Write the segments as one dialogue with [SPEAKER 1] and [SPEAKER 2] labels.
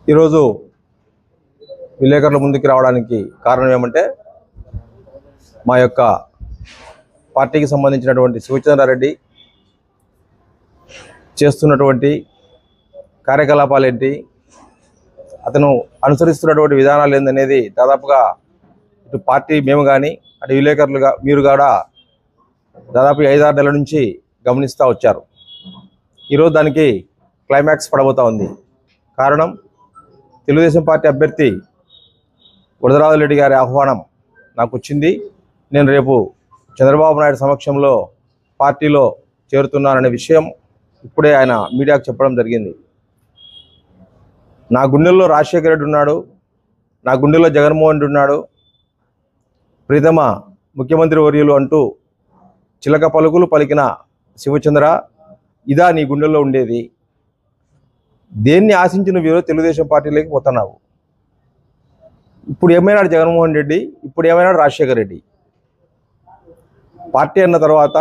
[SPEAKER 1] ఈరోజు విలేకరుల ముందుకు రావడానికి కారణం ఏమంటే మా యొక్క పార్టీకి సంబంధించినటువంటి శివచంద్రారెడ్డి చేస్తున్నటువంటి కార్యకలాపాలు ఏంటి, అతను అనుసరిస్తున్నటువంటి విధానాలు ఏందనేది దాదాపుగా ఇటు పార్టీ మేము కానీ అటు విలేకరులుగా మీరు కూడా దాదాపు 5-6 నెలల నుంచి గమనిస్తూ వచ్చారు. ఈరోజు దానికి క్లైమాక్స్ పడబోతూ ఉంది. కారణం, తెలుగుదేశం పార్టీ అభ్యర్థి వరదరాజులరెడ్డి గారి ఆహ్వానం నాకు వచ్చింది. నేను రేపు చంద్రబాబు నాయుడు సమక్షంలో పార్టీలో చేరుతున్నాననే విషయం ఇప్పుడే ఆయన మీడియాకు చెప్పడం జరిగింది. నా గుండెల్లో రాజశేఖర రెడ్డి ఉన్నాడు, నా గుండెల్లో జగన్మోహన్ రెడ్డి ఉన్నాడు, ప్రీతమ ముఖ్యమంత్రి వర్యులు అంటూ చిలక పలుకులు పలికిన శివచంద్ర, ఇదా నీ గుండెల్లో ఉండేది? దేన్ని ఆశించి నువ్వు ఈరోజు తెలుగుదేశం పార్టీలోకి పోతున్నావు? ఇప్పుడు ఏమైనాడు జగన్మోహన్ రెడ్డి, ఇప్పుడు ఏమైనాడు రాజశేఖర రెడ్డి? పార్టీ అన్న తర్వాత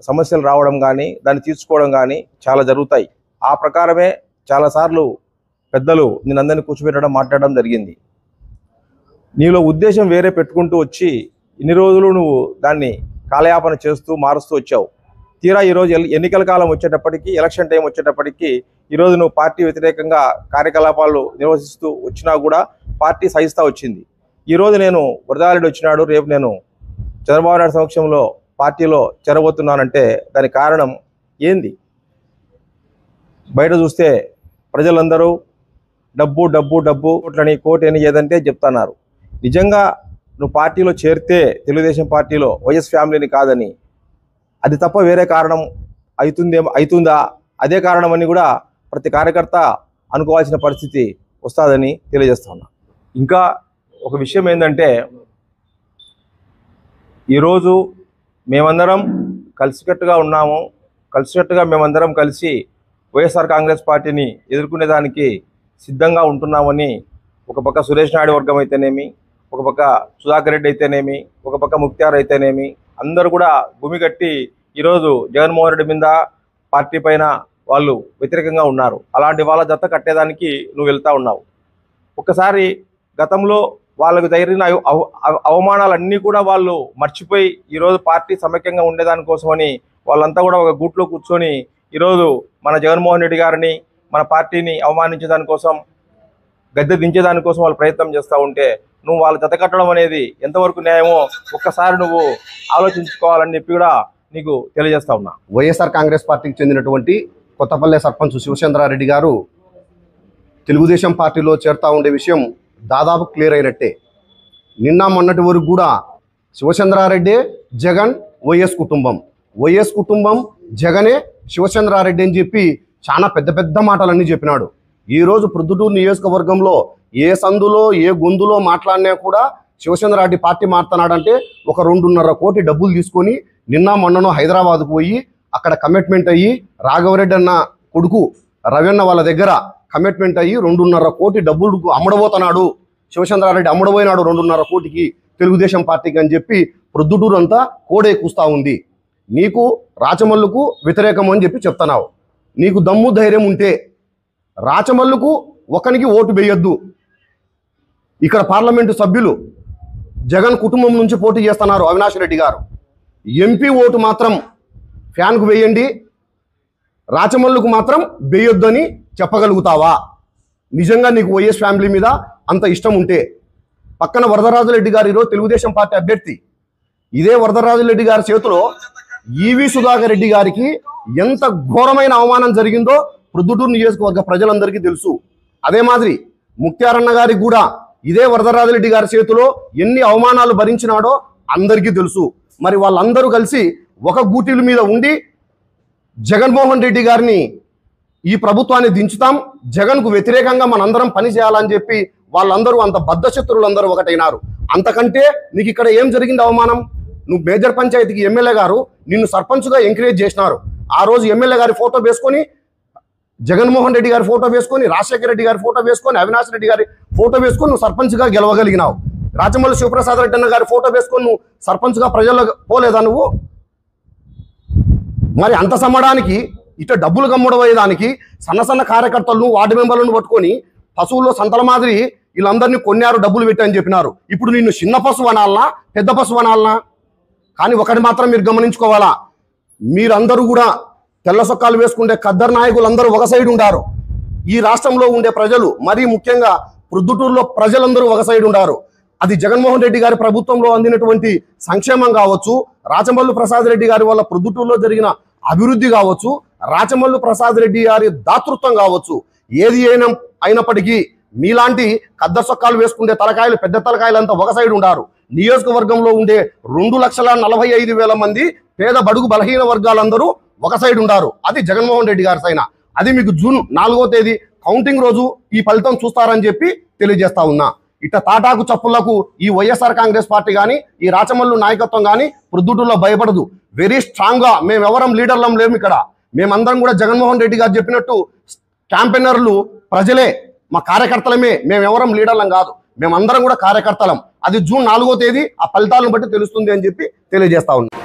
[SPEAKER 1] సమస్యలు రావడం కానీ దాన్ని తీర్చుకోవడం కానీ చాలా జరుగుతాయి. ఆ ప్రకారమే చాలాసార్లు పెద్దలు నేనందరినీ కూర్చోబెట్టడం మాట్లాడడం జరిగింది. నీలో ఉద్దేశం వేరే పెట్టుకుంటూ వచ్చి ఇన్ని రోజులు నువ్వు దాన్ని కాలయాపన చేస్తూ మారుస్తూ వచ్చావు. తీరా ఈరోజు ఎన్నికల కాలం వచ్చేటప్పటికి, ఎలక్షన్ టైం వచ్చేటప్పటికి ఈరోజు నువ్వు పార్టీ వ్యతిరేకంగా కార్యకలాపాలు నిర్వహిస్తూ వచ్చినా కూడా పార్టీ సహిస్తూ వచ్చింది. ఈరోజు నేను వరదారెడ్డి వచ్చినాడు, రేపు నేను చంద్రబాబు నాయుడు సమక్షంలో పార్టీలో చేరబోతున్నానంటే దానికి కారణం ఏంది? బయట చూస్తే ప్రజలందరూ డబ్బు డబ్బు డబ్బు కోట్లని కోటని ఏదంటే చెప్తున్నారు. నిజంగా నువ్వు పార్టీలో చేరితే తెలుగుదేశం పార్టీలో వైఎస్ ఫ్యామిలీని కాదని, అది తప్ప వేరే కారణం అవుతుందా అదే కారణం అని కూడా ప్రతి కార్యకర్త అనుకోవాల్సిన పరిస్థితి వస్తుందని తెలియజేస్తున్నా. ఇంకా ఒక విషయం ఏంటంటే, ఈరోజు మేమందరం కలిసికట్టుగా ఉన్నాము, కలిసికట్టుగా మేమందరం కలిసి వైఎస్ఆర్ కాంగ్రెస్ పార్టీని ఎదుర్కొనేదానికి సిద్ధంగా ఉంటున్నామని ఒక పక్క సురేష్ నాయుడు వర్గం అయితేనేమి, ఒక పక్క సుధాకర్ రెడ్డి అయితేనేమి, ఒక పక్క ముక్తార్ అయితేనేమి అందరూ కూడా భూమి కట్టి ఈరోజు జగన్మోహన్ రెడ్డి మీద పార్టీ పైన వాళ్ళు వ్యతిరేకంగా ఉన్నారు. అలాంటి వాళ్ళ జత కట్టేదానికి నువ్వు వెళ్తూ ఉన్నావు. ఒక్కసారి గతంలో వాళ్ళకు జరిగిన అవమానాలన్నీ కూడా వాళ్ళు మర్చిపోయి ఈరోజు పార్టీ సమైక్యంగా ఉండేదానికోసమని వాళ్ళంతా కూడా ఒక గూట్లో కూర్చొని ఈరోజు మన జగన్మోహన్ రెడ్డి గారిని, మన పార్టీని అవమానించేదానికోసం, గద్దె దించేదానికోసం వాళ్ళు ప్రయత్నం చేస్తూ ఉంటే నువ్వు వాళ్ళ జత కట్టడం అనేది ఎంతవరకు న్యాయమో ఒక్కసారి నువ్వు ఆలోచించుకోవాలని చెప్పి కూడా నీకు తెలియజేస్తా ఉన్నా.
[SPEAKER 2] వైఎస్ఆర్ కాంగ్రెస్ పార్టీకి చెందినటువంటి కొత్తపల్లె సర్పంచ్ శివచంద్రారెడ్డి గారు తెలుగుదేశం పార్టీలో చేరుతా ఉండే విషయం దాదాపు క్లియర్ అయినట్టే. నిన్న మొన్నటి వరకు కూడా శివచంద్రారెడ్డి జగన్ వైఎస్ కుటుంబం, వైఎస్ కుటుంబం జగనే శివచంద్రారెడ్డి అని చెప్పి చాలా పెద్ద పెద్ద మాటలన్నీ చెప్పినాడు. ఈరోజు ప్రొద్దుటూరు నియోజకవర్గంలో ఏ సందులో ఏ గొంతులో మాట్లాడినా కూడా శివచంద్రారెడ్డి పార్టీ మారుతున్నాడంటే ఒక 2.5 కోటి డబ్బులు తీసుకొని నిన్న మొన్ననో హైదరాబాద్కు పోయి అక్కడ కమిట్మెంట్ అయ్యి రాఘవరెడ్డి అన్న కొడుకు రవీన్న వాళ్ళ దగ్గర కమిట్మెంట్ అయ్యి 2.5 కోటి డబ్బులు అమ్మడబోతున్నాడు, శివచంద్రారెడ్డి అమ్మడబోయినాడు 2.5 కోటికి తెలుగుదేశం పార్టీకి అని చెప్పి ప్రొద్దుటూరు అంతా కోడే కూస్తా ఉంది. నీకు రాచమల్లుకు వ్యతిరేకం అని చెప్పి చెప్తున్నావు. నీకు దమ్ము ధైర్యం ఉంటే రాచమల్లుకు ఒకనికి ఓటు వేయొద్దు. ఇక్కడ పార్లమెంటు సభ్యులు జగన్ కుటుంబం నుంచి పోటీ చేస్తున్నారు అవినాష్ రెడ్డి గారు. ఎంపీ ఓటు మాత్రం ఫ్యాన్కు వేయండి, రాచమల్లుకు మాత్రం వేయొద్దు అని చెప్పగలుగుతావా? నిజంగా నీకు వైఎస్ ఫ్యామిలీ మీద అంత ఇష్టం ఉంటే. పక్కన వరదరాజులరెడ్డి గారు ఈరోజు తెలుగుదేశం పార్టీ అభ్యర్థి. ఇదే వరదరాజులరెడ్డి గారి చేతిలో ఈవి సుధాకర్ రెడ్డి గారికి ఎంత ఘోరమైన అవమానం జరిగిందో ప్రొద్దుటూరు నియోజకవర్గ ప్రజలందరికీ తెలుసు. అదే మాదిరి ముక్తారన్న గారికి కూడా ఇదే వరదరాజులరెడ్డి గారి చేతిలో ఎన్ని అవమానాలు భరించినాడో అందరికీ తెలుసు. మరి వాళ్ళందరూ కలిసి ఒక గూటిల మీద ఉండి జగన్మోహన్ రెడ్డి గారిని ఈ ప్రభుత్వాన్ని దించుతాం, జగన్కు వ్యతిరేకంగా మనందరం పని చేయాలని చెప్పి వాళ్ళందరూ అంత బద్ధశత్రులందరూ ఒకటైనారు. అంతకంటే నీకు ఇక్కడ ఏం జరిగింది అవమానం? నువ్వు మేజర్ పంచాయతీకి ఎమ్మెల్యే గారు నిన్ను సర్పంచ్గా ఎంకరేజ్ చేసినారు. ఆ రోజు ఎమ్మెల్యే గారి ఫోటో వేసుకొని, జగన్మోహన్ రెడ్డి గారి ఫోటో వేసుకొని, రాజశేఖర రెడ్డి గారి ఫోటో వేసుకొని, అవినాష్ రెడ్డి గారి ఫోటో వేసుకొని నువ్వు సర్పంచ్గా గెలవగలిగినావు. రాచమల్లి శివప్రసాద్ రెడ్డి అన్న గారి ఫోటో వేసుకొని నువ్వు సర్పంచ్గా ప్రజల్లో పోలేదా నువ్వు? మరి అంత సమ్మడానికి ఇట్లా డబ్బులు కమ్మడమయ్యేదానికి సన్న సన్న కార్యకర్తలను వార్డు మెంబర్లను పట్టుకొని పశువుల్లో సంతల మాదిరి వీళ్ళందరినీ కొన్నారు, డబ్బులు పెట్టి అని చెప్పినారు. ఇప్పుడు నిన్ను చిన్న పశువు అనాలనా, పెద్ద పశువు అనాలనా? కానీ ఒకటి మాత్రం మీరు గమనించుకోవాలా, మీరందరూ కూడా తెల్ల సొక్కాలు వేసుకుంటే ఖద్దర్ నాయకులందరూ ఒక సైడ్ ఉండారు. ఈ రాష్ట్రంలో ఉండే ప్రజలు, మరీ ముఖ్యంగా ప్రొద్దుటూరులో ప్రజలందరూ ఒక సైడ్ ఉండారు. అది జగన్మోహన్ రెడ్డి గారి ప్రభుత్వంలో అందినటువంటి సంక్షేమం కావచ్చు, రాచమల్లు ప్రసాద్ రెడ్డి గారి వల్ల ప్రొద్దుటూరులో జరిగిన అభివృద్ధి కావచ్చు, రాచమల్లు ప్రసాద్ రెడ్డి గారి దాతృత్వం కావచ్చు, ఏది అయినప్పటికీ మీలాంటి కద్ద సొక్కాలు వేసుకుంటే తలకాయలు, పెద్ద తలకాయలంతా ఒక సైడ్ ఉండారు. నియోజకవర్గంలో ఉండే 2,45,000 మంది పేద బడుగు బలహీన వర్గాలందరూ ఒక సైడ్ ఉండారు. అది జగన్మోహన్ రెడ్డి గారి సైన. అది మీకు జూన్ 4వ తేదీ కౌంటింగ్ రోజు ఈ ఫలితం చూస్తారని చెప్పి తెలియజేస్తా ఉన్నా. ఇట్లా తాటాకు చప్పులకు ఈ వైఎస్ఆర్ కాంగ్రెస్ పార్టీ కానీ, ఈ రాచమల్లు నాయకత్వం కానీ ప్రొద్దుటూరులో భయపడదు. వెరీ స్ట్రాంగ్ గా మేమెవరం లీడర్లం లేము ఇక్కడ. మేమందరం కూడా జగన్మోహన్ రెడ్డి గారు చెప్పినట్టు క్యాంపెయినర్లు ప్రజలే, మా కార్యకర్తలమే, మేమెవరం లీడర్లం కాదు, మేమందరం కూడా కార్యకర్తలం. అది జూన్ 4వ తేదీ ఆ ఫలితాలను బట్టి తెలుస్తుంది అని చెప్పి తెలియజేస్తా ఉన్నా.